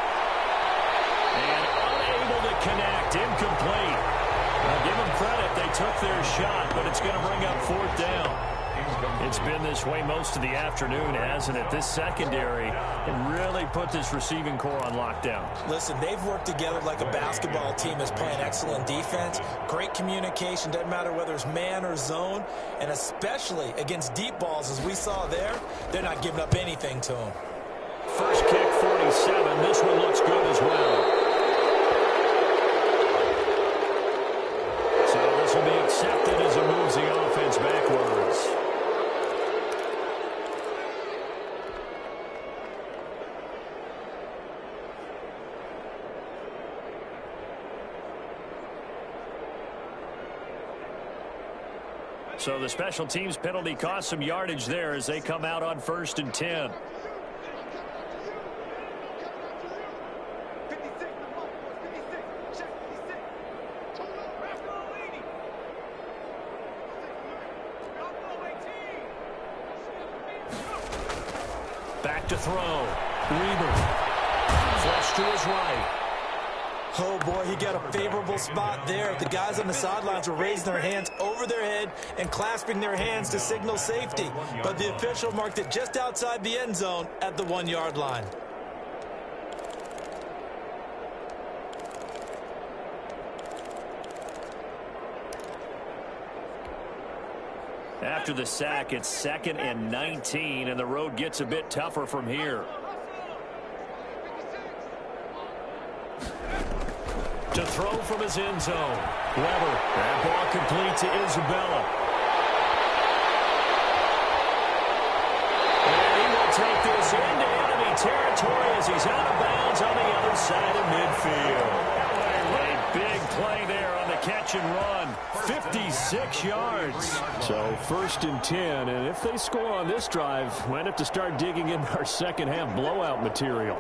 And unable to connect. Incomplete. Now give them credit. They took their shot, but it's going to bring up 4th down. It's been this way most of the afternoon, hasn't it? This secondary can really put this receiving core on lockdown. Listen, they've worked together like a basketball team is playing excellent defense. Great communication. Doesn't matter whether it's man or zone. And especially against deep balls, as we saw there, they're not giving up anything to them. First kick, 47. This one looks good as well. So this will be accepted as it moves the offense backwards. So the special teams penalty cost some yardage there as they come out on 1st and 10. Back to throw. Weaver. Flush to his right. Oh, boy, he got a favorable spot there. The guys on the sidelines were raising their hands over their head and clasping their hands to signal safety. But the official marked it just outside the end zone at the 1-yard line. After the sack, it's 2nd and 19, and the road gets a bit tougher from here. To throw from his end zone. Weber. That ball complete to Isabella. And he will take this into enemy territory as he's out of bounds on the other side of midfield. A big play there on the catch and run. 56 yards. So 1st and 10, and if they score on this drive, might have to start digging in our second half blowout material.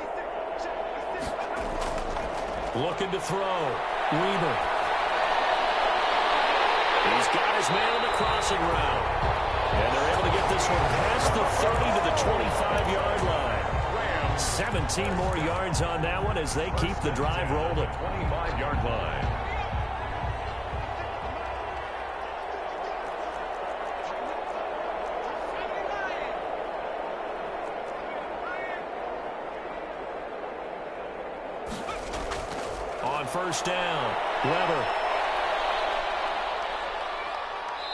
Looking to throw. Weaver. He's got his man on the crossing route. And they're able to get this one past the 30 to the 25-yard line. 17 more yards on that one as they keep the drive rolling. 25-yard line. On first down, Weber.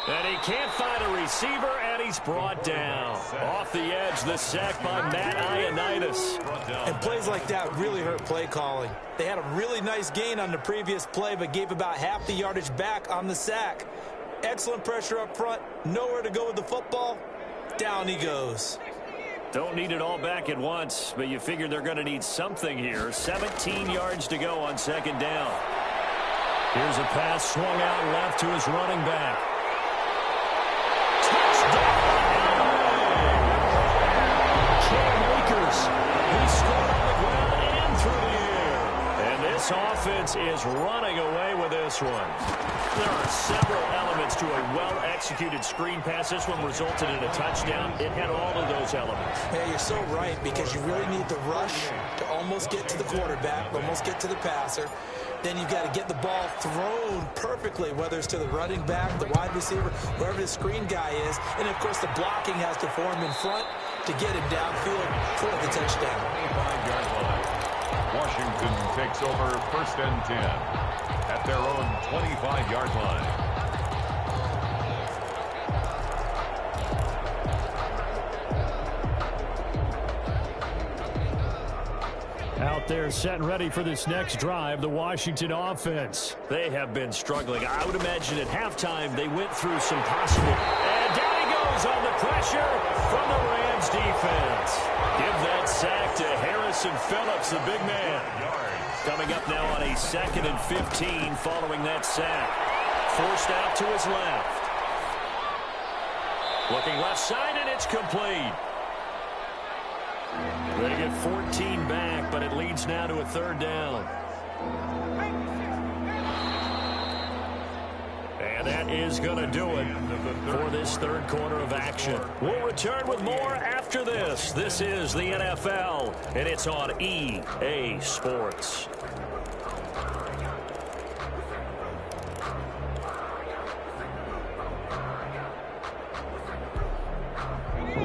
And he can't find a receiver, and he's brought down. Off the edge, the sack by Matt Ioannidis. And plays like that really hurt play calling. They had a really nice gain on the previous play, but gave about half the yardage back on the sack. Excellent pressure up front, nowhere to go with the football. Down he goes. Don't need it all back at once, but you figure they're going to need something here. 17 yards to go on second down. Here's a pass swung out left to his running back. He scored on the ground and through the air. And this offense is running away with this one. There are several elements to a well-executed screen pass. This one resulted in a touchdown. It had all of those elements. Yeah, you're so right, because you really need the rush to almost get to the quarterback, almost get to the passer. Then you've got to get the ball thrown perfectly, whether it's to the running back, the wide receiver, wherever the screen guy is. And, of course, the blocking has to form in front to get him downfield for the touchdown. 25-yard line. Washington takes over 1st and 10 at their own 25-yard line. Out there set and ready for this next drive, the Washington offense. They have been struggling. I would imagine at halftime they went through some possible. And down he goes on the pressure from the Rams defense. Give that sack to Harrison Phillips, the big man. Coming up now on a 2nd and 15 following that sack. Forced out to his left. Looking left side, and it's complete. They get 14 back, but it leads now to a 3rd down. And that is going to do it for this 3rd quarter of action. We'll return with more after this. This is the NFL, and it's on EA Sports.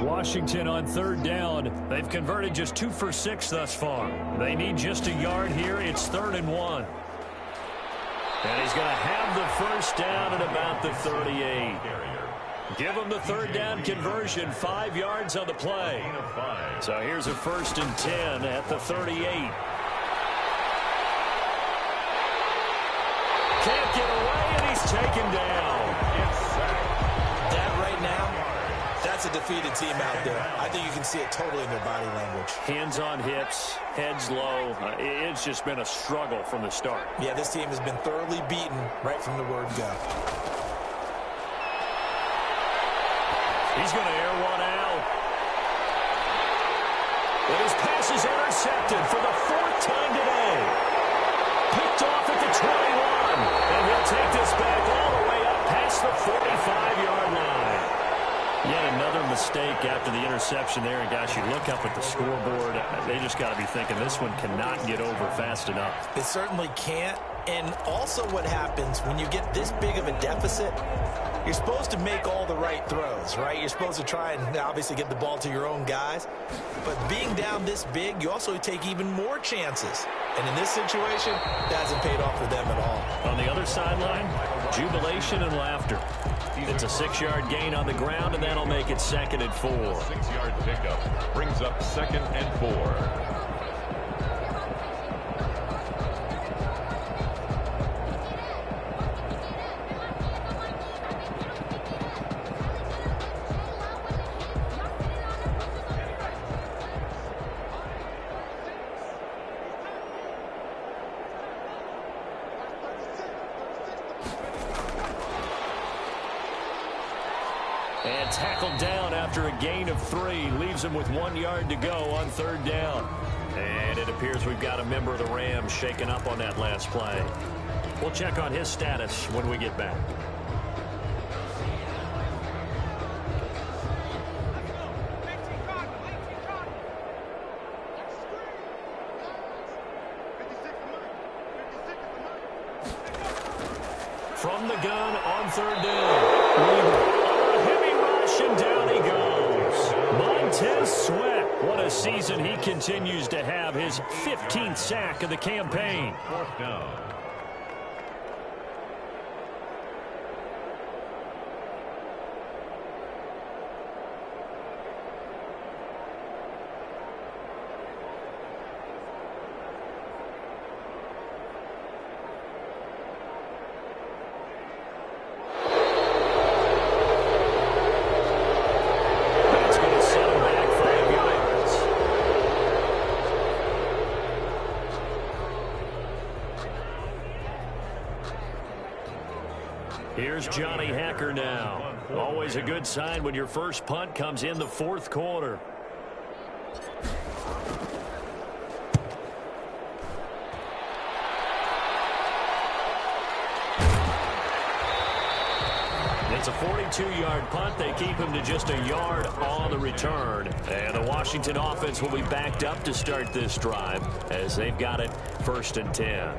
Washington on 3rd down. They've converted just 2 for 6 thus far. They need just a yard here. It's 3rd and 1. And he's going to have the 1st down at about the 38. Give him the 3rd down conversion, 5 yards on the play. So here's a 1st and 10 at the 38. Can't get away, and he's taken down. That right now, that's a defeated team out there. I think you can see it totally in their body language. Hands on hips, heads low. It's just been a struggle from the start. Yeah, this team has been thoroughly beaten right from the word go. He's going to air one out. But his pass is intercepted for the 4th time today. Picked off at the 21. And he'll take this back all the way up past the 45-yard line. Yet another mistake after the interception there. And, gosh, you look up at the scoreboard. They just got to be thinking this one cannot get over fast enough. It certainly can't. And also what happens when you get this big of a deficit, you're supposed to make all the right throws, right? You're supposed to try and obviously get the ball to your own guys. But being down this big, you also take even more chances. And in this situation, that hasn't paid off for them at all. On the other sideline, jubilation and laughter. It's a 6-yard gain on the ground, and that'll make it 2nd and 4. 6-yard pickup brings up 2nd and 4. And tackled down after a gain of 3. Leaves him with 1 yard to go on 3rd down. And it appears we've got a member of the Rams shaken up on that last play. We'll check on his status when we get back. From the gun on 3rd down. And down he goes. Montez Sweat. What a season he continues to have. His 15th sack of the campaign. 4th down. Here's Johnny Hacker now. Always a good sign when your first punt comes in the fourth quarter. It's a 42-yard punt. They keep him to just a yard on the return. And the Washington offense will be backed up to start this drive as they've got it 1st and 10.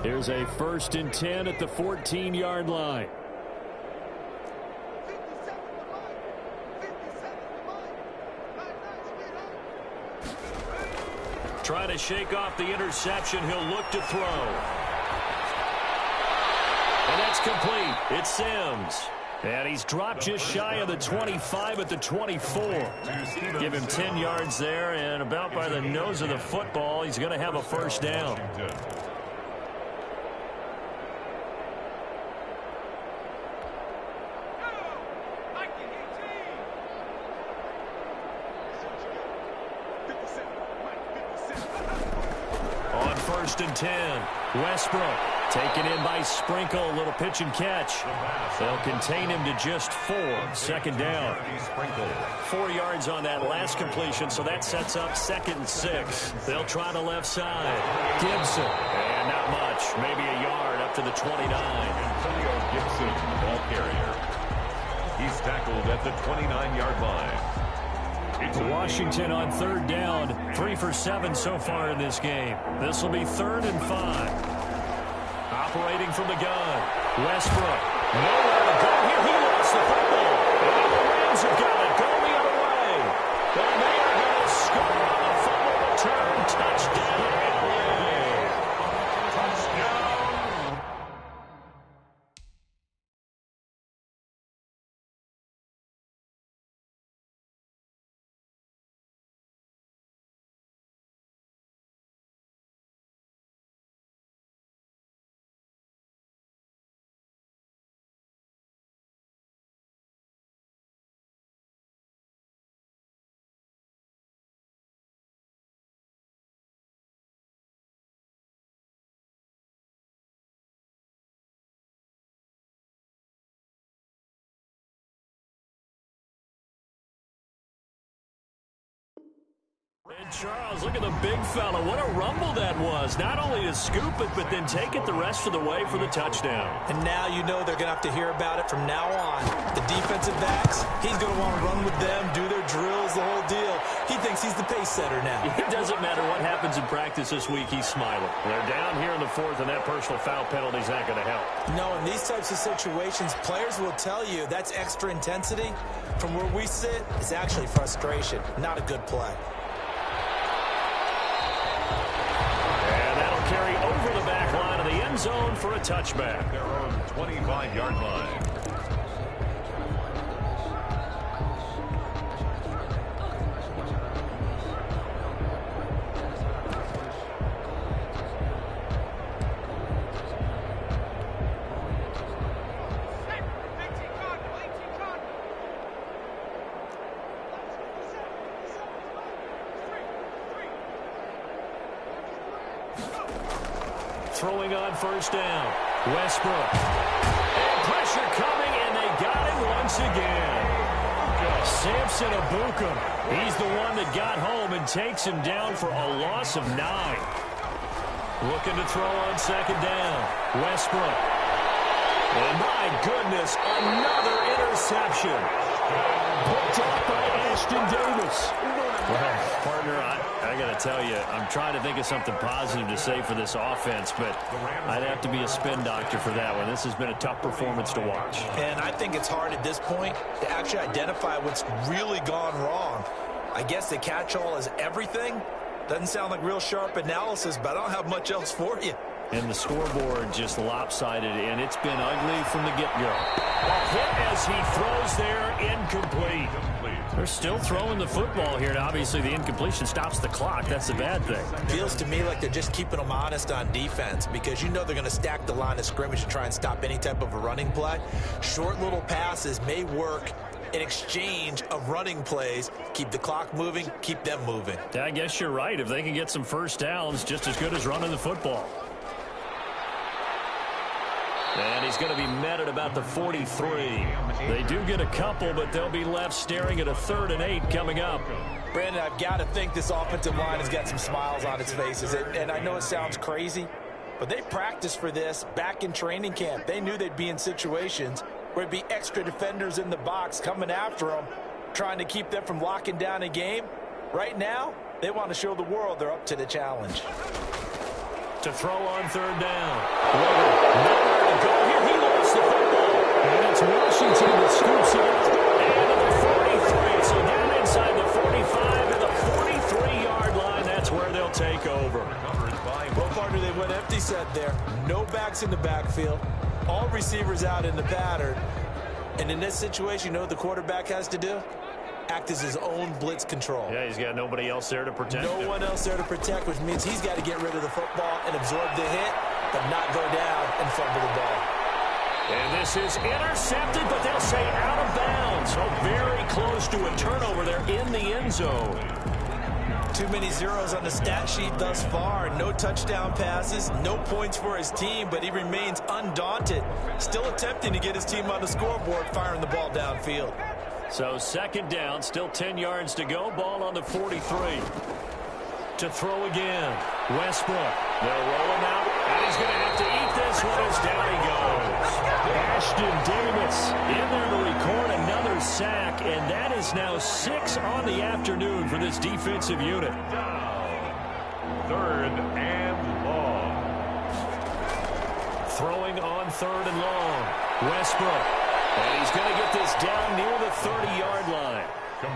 Here's a 1st and 10 at the 14-yard line. Trying to shake off the interception. He'll look to throw. And that's complete. It's Sims. And he's dropped just shy of the 25 at the 24. Give him 10 yards there, and about by the nose of the football, he's going to have a first down. On 1st and 10, Westbrook taken in by Sprinkle. A little pitch and catch. They'll contain him to just 4. 2nd down. 4 yards on that last completion, so that sets up 2nd and 6. They'll try the left side. Gibson. And not much. Maybe a yard up to the 29. Antonio Gibson, ball carrier. He's tackled at the 29-yard line. Washington on 3rd down. 3 for 7 so far in this game. This will be 3rd and 5. Operating from the gun. Westbrook. Nowhere to go here. He lost the football. And the Rams have got it. Go the other way. And they are going to score on the fumble return. Touchdown. And Charles, look at the big fella. What a rumble that was. Not only to scoop it, but then take it the rest of the way for the touchdown. And now you know they're going to have to hear about it from now on. The defensive backs, he's going to want to run with them, do their drills, the whole deal. He thinks he's the pace setter now. It doesn't matter what happens in practice this week, he's smiling. They're down here in the 4th, and that personal foul penalty is not going to help. No, in these types of situations, players will tell you that's extra intensity. From where we sit, it's actually frustration. Not a good play. Carry over the back line of the end zone for a touchback. Their own 25-yard line. Throwing on 1st down. Westbrook. And pressure coming, and they got him once again. Samson Abukum. He's the one that got home and takes him down for a loss of 9. Looking to throw on 2nd down. Westbrook. And my goodness, another interception. Picked up by Ashton Davis. Well, partner, I got to tell you, I'm trying to think of something positive to say for this offense, but I'd have to be a spin doctor for that one. This has been a tough performance to watch. And I think it's hard at this point to actually identify what's really gone wrong. I guess the catch-all is everything. Doesn't sound like real sharp analysis, but I don't have much else for you. And the scoreboard just lopsided, and it's been ugly from the get-go. A hit as he throws there, incomplete. They're still throwing the football here, and obviously the incompletion stops the clock. That's the bad thing. Feels to me like they're just keeping them honest on defense because you know they're going to stack the line of scrimmage to try and stop any type of a running play. Short little passes may work in exchange of running plays. Keep the clock moving, keep them moving. I guess you're right. If they can get some first downs, just as good as running the football. And he's going to be met at about the 43. They do get a couple, but they'll be left staring at a 3rd and 8 coming up. Brandon, I've got to think this offensive line has got some smiles on its faces. And I know it sounds crazy, but they practiced for this back in training camp. They knew they'd be in situations where it'd be extra defenders in the box coming after them, trying to keep them from locking down a game. Right now, they want to show the world they're up to the challenge. To throw on 3rd down. Nowhere to go here. He lost the football. And it's Washington that scoops it up. And to the 43. So down inside the 45 to the 43-yard line. That's where they'll take over. Well, partner, they went empty set there. No backs in the backfield. All receivers out in the pattern. And in this situation, you know what the quarterback has to do? Act as his own blitz control. Yeah, he's got nobody else there to protect him. No one else there to protect, which means he's got to get rid of the football and absorb the hit, but not go down and fumble the ball. And this is intercepted, but they'll say out of bounds. So very close to a turnover there in the end zone. Too many zeros on the stat sheet thus far. No touchdown passes, no points for his team, but he remains undaunted. Still attempting to get his team on the scoreboard, firing the ball downfield. So 2nd down, still 10 yards to go. Ball on the 43. To throw again. Westbrook. They'll roll him out, and he's going to have to eat this one as down he goes. Ashton Davis in there to record another sack, and that is now 6 on the afternoon for this defensive unit. 3rd and long. Throwing on 3rd and long. Westbrook. And he's going to get this down near the 30-yard line.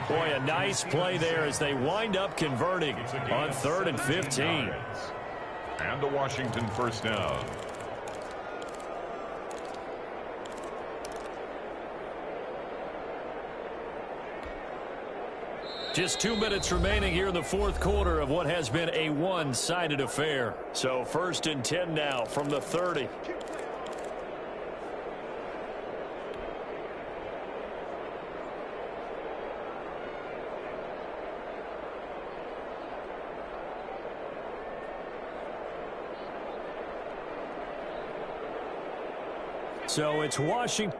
Boy, a nice play there as they wind up converting on 3rd and 15. And a Washington first down. Just 2 minutes remaining here in the 4th quarter of what has been a one-sided affair. So 1st and 10 now from the 30. So it's Washington.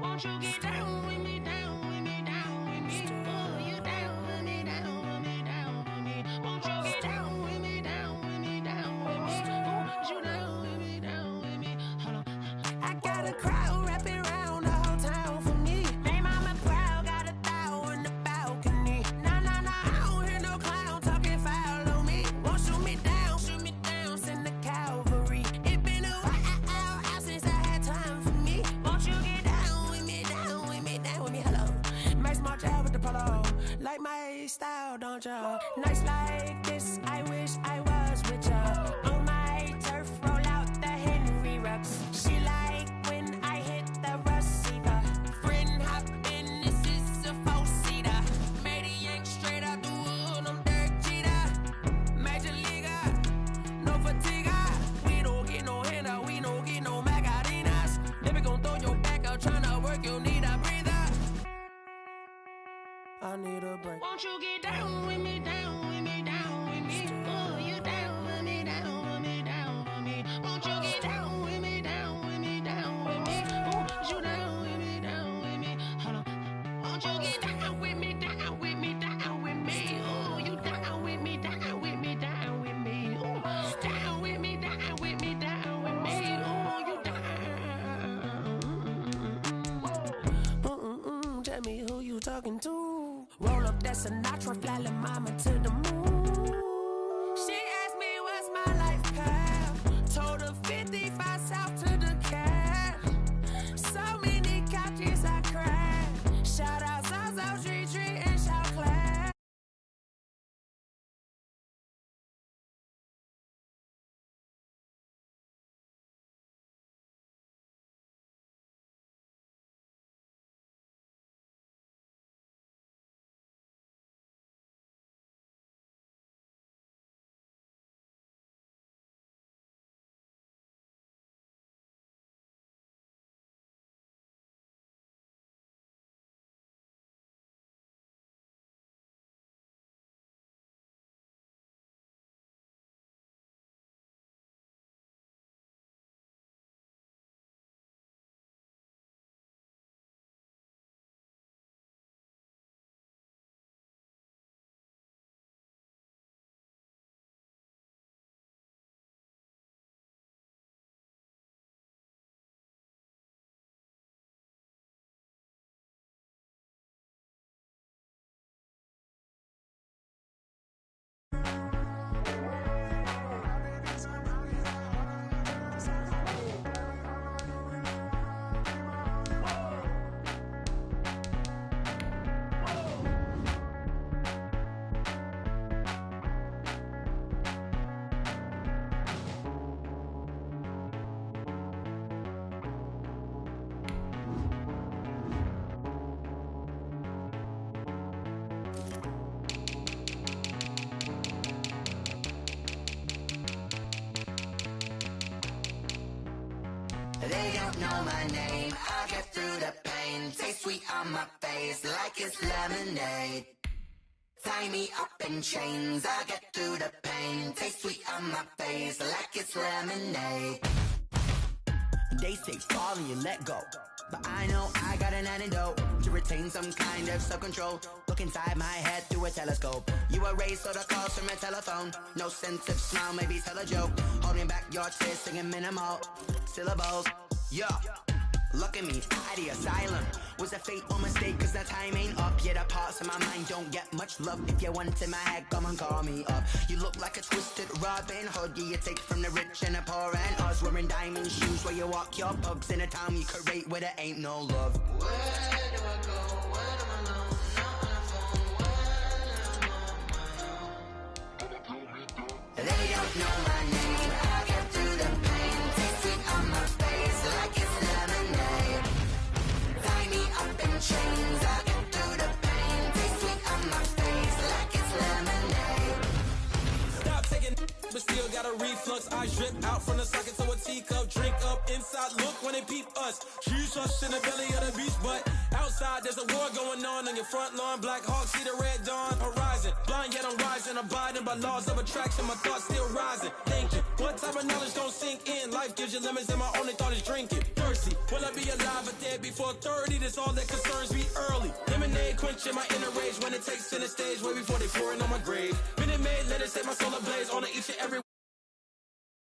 Won't you get down with me, down with me, down with me? Oh, you down with me, down with me, down with me. Won't you get down with me, down with me, down with me? Oh, you down with me, down with me? Hold on. I got a crowd wrapping around the whole town for me. Hey, mama, crowd got a thou in the balcony. Nah, nah, nah, I don't hear no clown talking foul on me. Won't shoot me down, send the cavalry. It been a while since I had time for me. Won't you get down with me, down with me, down with me? Hello. Nice march out with the polo. Like my style, don't ya? Nice like this, I wish I was with ya. On my turf, roll out the Henry Rux. She like when I hit the receiver. Friend hop in, this is a four-seater. Made a yank straight out the wood, I'm Derek Jeter. Major leaguer, no fatigue. We don't get no handout, we don't get no Magarinas. Never gon' throw your back out, tryna work, you need a breather. I need a break. Won't you get down with me, down with me, down with me? Oh, you down with me, down with me, down with me? Won't you get down with me, down with me, down with me? Oh, you down with me, down with me? Hold on. Won't you get down with me, down with me, down with me? Oh, you down with me, down with me, down with me? Oh, down with me, down with me, down with me? Oh, you down. Tell me who you talking to. Roll up that Sinatra, fly la mama to the moon. She asked me what's my life path. Told her 55 south to the cash. So many couches I crashed. Shout out South Street and shout class. don't know my name, I'll get through the pain. Taste sweet on my face like it's lemonade. Tie me up in chains, I'll get through the pain. Taste sweet on my face like it's lemonade. They say fall and you let go, but I know I got an antidote to retain some kind of self-control. Look inside my head through a telescope. You erase all the calls from a telephone. No sense of smile, maybe tell a joke. Holding back your tears, singing minimal syllables. Yeah, look at me, out the asylum. Was a fate or mistake, cause the time ain't up. Yeah, the parts of my mind don't get much love. If you want in my head, come and call me up. You look like a twisted Robin Hood. Yeah, you take from the rich and the poor and us. Wearing diamond shoes where you walk your pugs in a town you create where there ain't no love. Where do I go? Where am I alone? Not on the phone. When I'm on my own. They don't know my name. I'll get through the pain. Taste sweet on my face like it's lemonade. Tie me up in chains. I'll get through the pain. Taste sweet on my face like it's lemonade. Stop taking, but still got a reflux. I drip out from the socket to a teacup. Drink up inside, look when they peep us. Choose us in the belly of the beast, but outside there's a war going on your front lawn. Black Hawk, see the red dawn horizon. Blind yet I'm rising, abiding by laws of attraction. My thoughts still rising, thinking what type of knowledge don't sink in? Life gives you limits and my only thought is drinking. Thirsty, will I be alive or dead before 30? That's all that concerns me early. Lemonade quenching my inner rage when it takes center stage way before they pouring on my grave. Minute Maid, let it set my soul ablaze on each and every